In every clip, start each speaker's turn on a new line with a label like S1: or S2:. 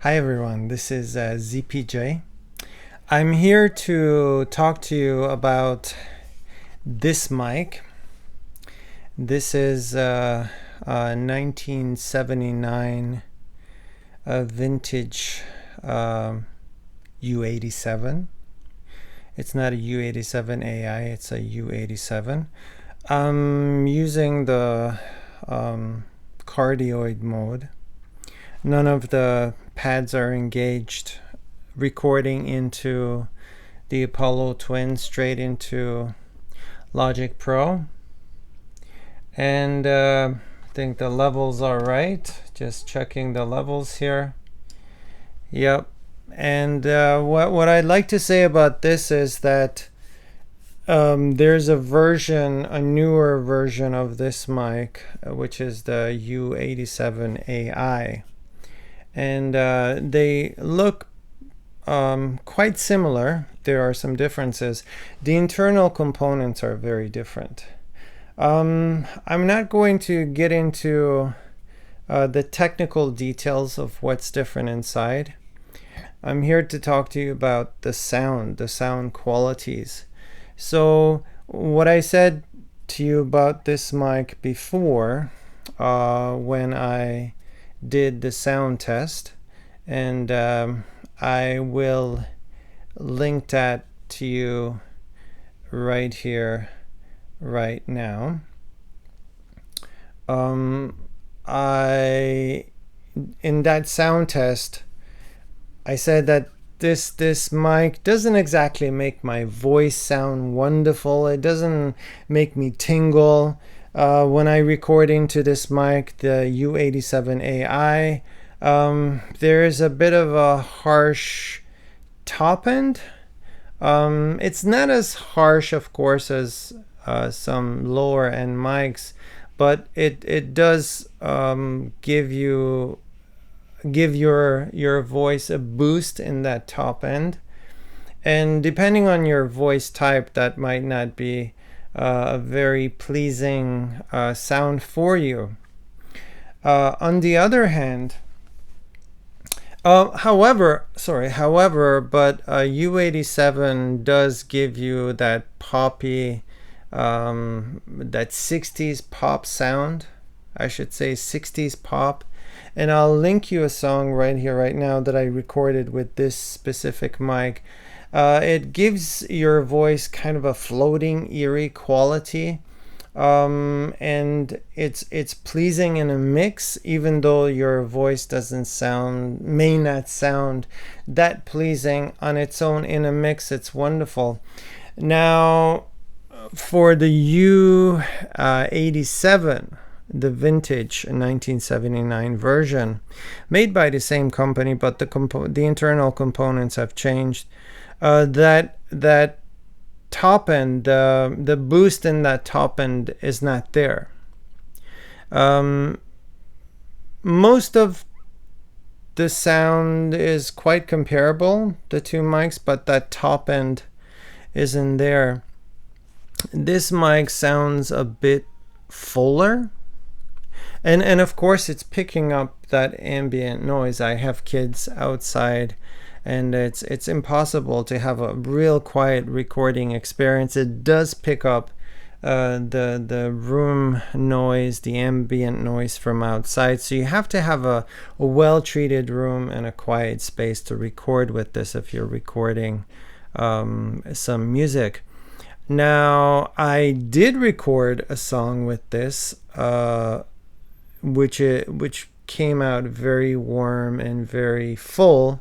S1: Hi everyone, this is ZPJ. I'm here to talk to you about this mic. This is a 1979 vintage U87. It's not a U87 AI, it's a U87. I'm using the cardioid mode. None of the pads are engaged, recording into the Apollo Twin straight into Logic Pro. And I think the levels are right. Just checking the levels here. Yep. And what I'd like to say about this is that there's a newer version of this mic, which is the U87 AI. And they look quite similar. There are some differences. The internal components are very different. I'm not going to get into the technical details of what's different inside. I'm here to talk to you about the sound qualities. So what I said to you about this mic before, when I did the sound test, and I will link that to you right here, right now. In that sound test, I said that this mic doesn't exactly make my voice sound wonderful. It doesn't make me tingle. When I record into this mic, the U87 AI, there is a bit of a harsh top end. It's not as harsh, of course, as some lower end mics, but it does give your voice a boost in that top end. And depending on your voice type, that might not be a very pleasing sound for you. On the other hand, however, U87 does give you that poppy, that 60s pop sound. I should say 60s pop. And I'll link you a song right here, right now, that I recorded with this specific mic. It gives your voice kind of a floating, eerie quality. And it's pleasing in a mix, even though your voice may not sound that pleasing on its own. In a mix, it's wonderful. Now, for the U87, the vintage 1979 version, made by the same company, but the internal components have changed. That top end, the boost in that top end is not there. Most of the sound is quite comparable, the two mics, but that top end isn't there. This mic sounds a bit fuller. And of course it's picking up that ambient noise. I have kids outside, and it's impossible to have a real quiet recording experience. It does pick up the room noise, the ambient noise from outside. So you have to have a well-treated room and a quiet space to record with this if you're recording some music. Now, I did record a song with this, which came out very warm and very full.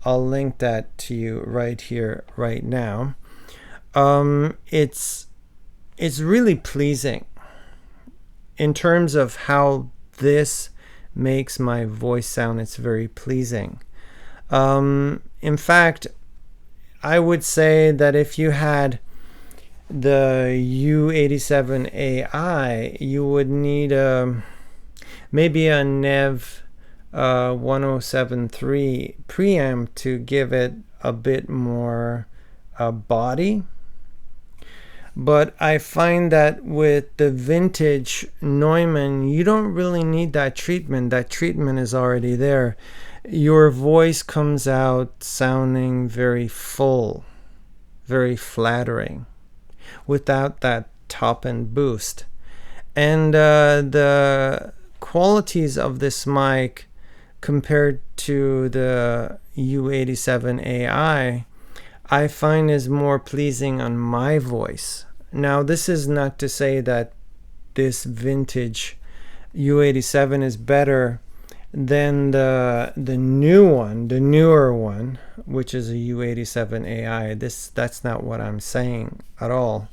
S1: I'll link that to you right here, right now. It's really pleasing in terms of how this makes my voice sound. It's very pleasing. In fact, I would say that if you had the U87 AI, you would need maybe a NEV 1073 preamp to give it a bit more body. But I find that with the vintage Neumann, you don't really need that treatment. That treatment is already there. your voice comes out sounding very full, very flattering, without that top end boost. And the qualities of this mic compared to the U87 AI, I find is more pleasing on my voice. Now, this is not to say that this vintage U87 is better than the newer one, which is a U87 AI. That's not what I'm saying at all.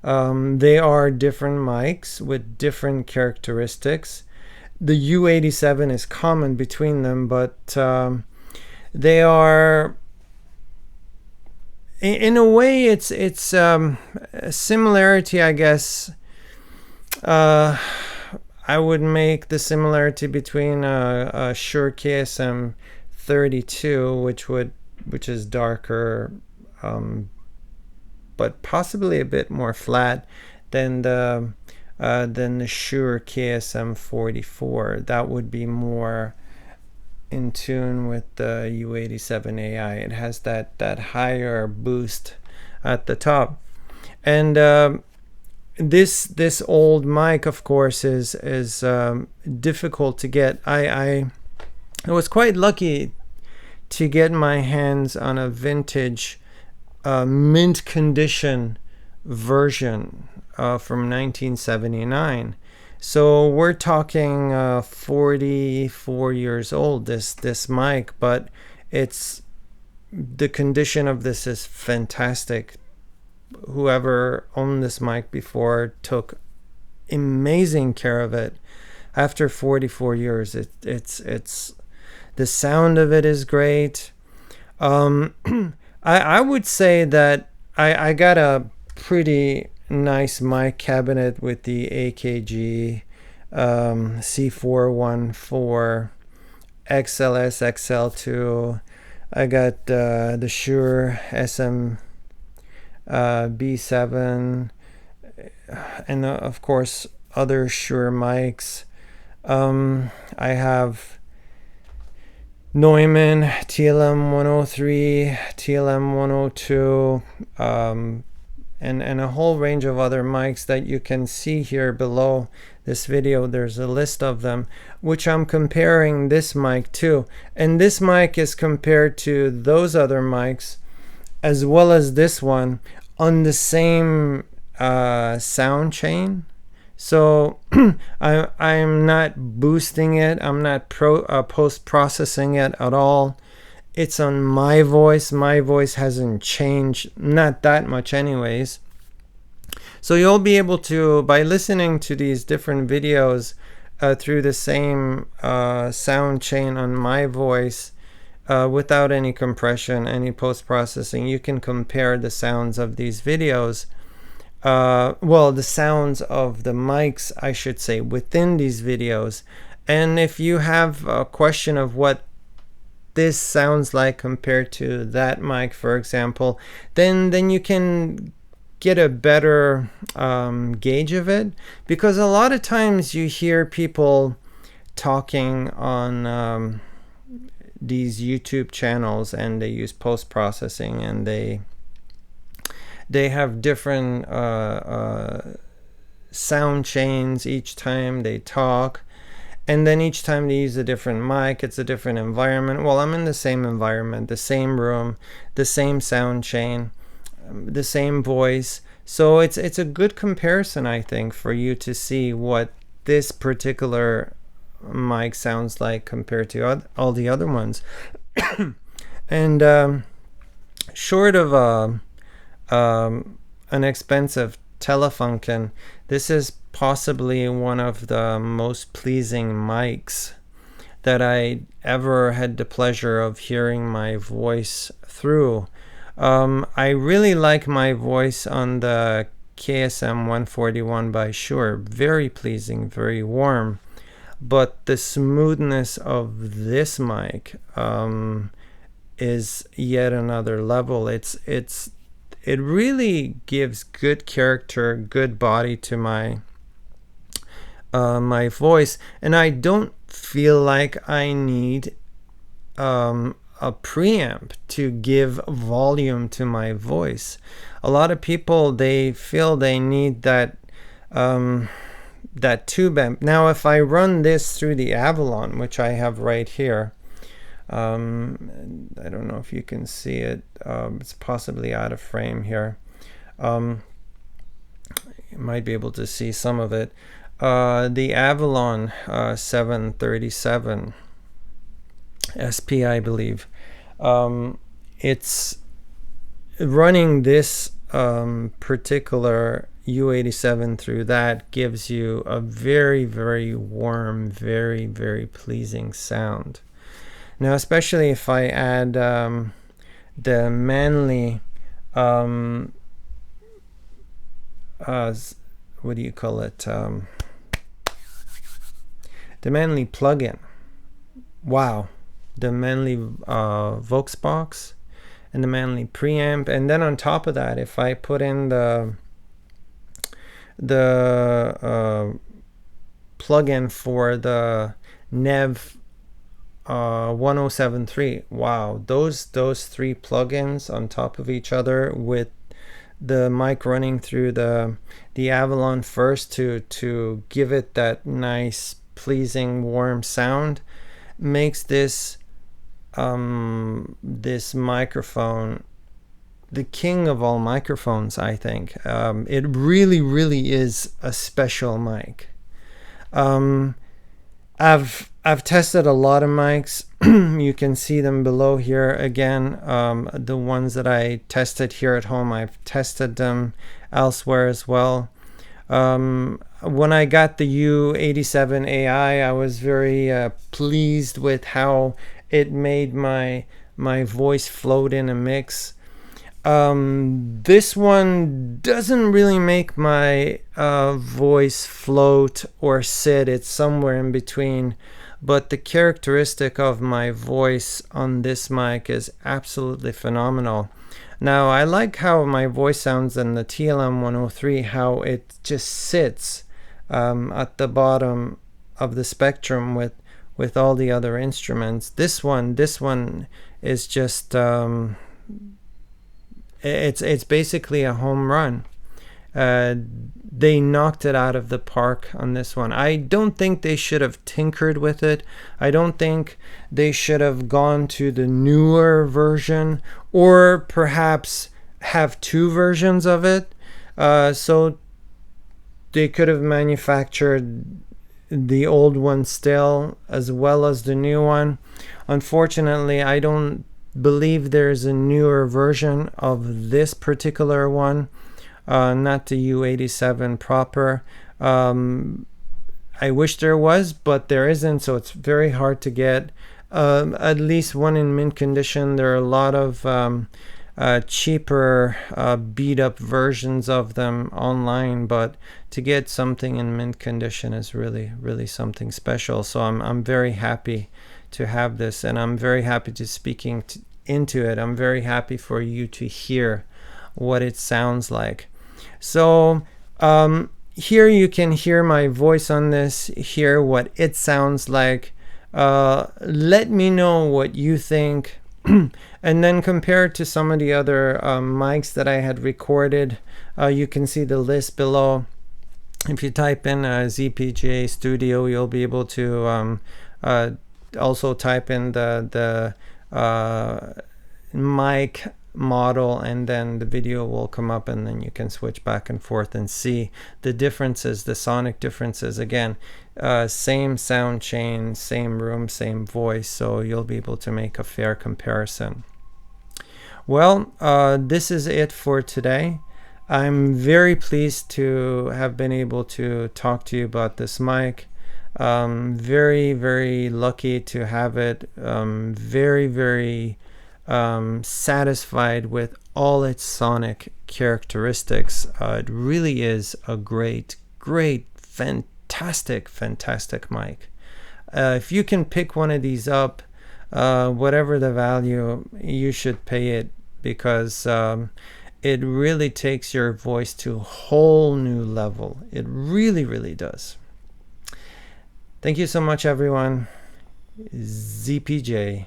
S1: They are different mics with different characteristics. The U87 is common between them, but they are, in a way, it's a similarity, I guess. I would make the similarity between a Shure KSM 32, which is darker, but possibly a bit more flat than the Shure KSM 44. That would be more in tune with the U87 AI. It has that higher boost at the top, and this old mic, of course, is difficult to get. I was quite lucky to get my hands on a vintage mint condition version from 1979. So we're talking 44 years old, this mic, but the condition of this is fantastic. Whoever owned this mic before took amazing care of it. After 44 years, it's the sound of it is great. I would say that I got a pretty nice mic cabinet with the AKG C414 XLS XL2. I got the Shure B7, and of course other Shure mics. I have Neumann TLM-103, TLM-102, and a whole range of other mics that you can see here below this video. There's a list of them, which I'm comparing this mic to. And this mic is compared to those other mics, as well as this one, on the same sound chain. So I'm not boosting it. I'm not post-processing it at all. It's on my voice. My voice hasn't changed, not that much anyways. So you'll be able to, by listening to these different videos through the same sound chain on my voice, without any compression, any post-processing, you can compare the sounds of these videos. Well, the sounds of the mics, I should say, within these videos. And if you have a question of what this sounds like compared to that mic, for example, then you can get a better gauge of it, because a lot of times you hear people talking on these YouTube channels, and they use post-processing, and they have different sound chains each time they talk, and then each time they use a different mic, it's a different environment. Well, I'm in the same environment, the same room, the same sound chain, the same voice. So it's a good comparison, I think, for you to see what this particular mic sounds like compared to all the other ones. And short of an expensive Telefunken, this is possibly one of the most pleasing mics that I ever had the pleasure of hearing my voice through. I really like my voice on the KSM 141 by Shure. Very pleasing, very warm. But the smoothness of this mic is yet another level. It really gives good character, good body to my my voice, and I don't feel like I need a preamp to give volume to my voice. A lot of people, they feel they need that that tube amp. Now if I run this through the Avalon, which I have right here, I don't know if you can see it, it's possibly out of frame here. You might be able to see some of it. The Avalon 737 SP, I believe. It's running this particular U87 through that gives you a very, very warm, very, very pleasing sound. Now, especially if I add the Manley, what do you call it? The Manley plugin. Wow. The Manley Voxbox and the Manley preamp, and then on top of that, if I put in the plugin for the Nev 1073, wow, those three plugins on top of each other with the mic running through the Avalon first to give it that nice, pleasing, warm sound, makes this this microphone the king of all microphones, I think. It really, really is a special mic. I've tested a lot of mics. You can see them below here again. The ones that I tested here at home, I've tested them elsewhere as well. When I got the U87 AI, I was very pleased with how it made my voice float in a mix. This one doesn't really make my voice float or sit. It's somewhere in between. But the characteristic of my voice on this mic is absolutely phenomenal. Now, I like how my voice sounds in the TLM 103, how it just sits at the bottom of the spectrum with all the other instruments. This one is just it's basically a home run. They knocked it out of the park on this one. I don't think they should have tinkered with it. I don't think they should have gone to the newer version, or perhaps have two versions of it. So they could have manufactured the old one still as well as the new one. Unfortunately, I don't believe there's a newer version of this particular one, not the U87 proper. I wish there was, but there isn't, so it's very hard to get. At least one in mint condition. There are a lot of cheaper beat up versions of them online, but to get something in mint condition is really, really something special. So I'm very happy to have this, and I'm very happy to speaking into it. I'm very happy for you to hear what it sounds like. So here you can hear my voice on this, hear what it sounds like. Let me know what you think, and then compare it to some of the other mics that I had recorded. You can see the list below. If you type in ZPJ Studio, you'll be able to also type in the mic model, and then the video will come up, and then you can switch back and forth and see the differences, the sonic differences. Again, same sound chain, same room, same voice, so you'll be able to make a fair comparison. Well, this is it for today. I'm very pleased to have been able to talk to you about this mic. Very, very lucky to have it. Very, very satisfied with all its sonic characteristics. It really is a great, fantastic mic. If you can pick one of these up, whatever the value, you should pay it, because it really takes your voice to a whole new level. It really, really does. Thank you so much, everyone. ZPJ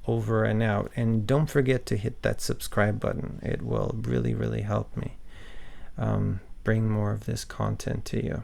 S1: over and out. And don't forget to hit that subscribe button. It will really, really help me bring more of this content to you.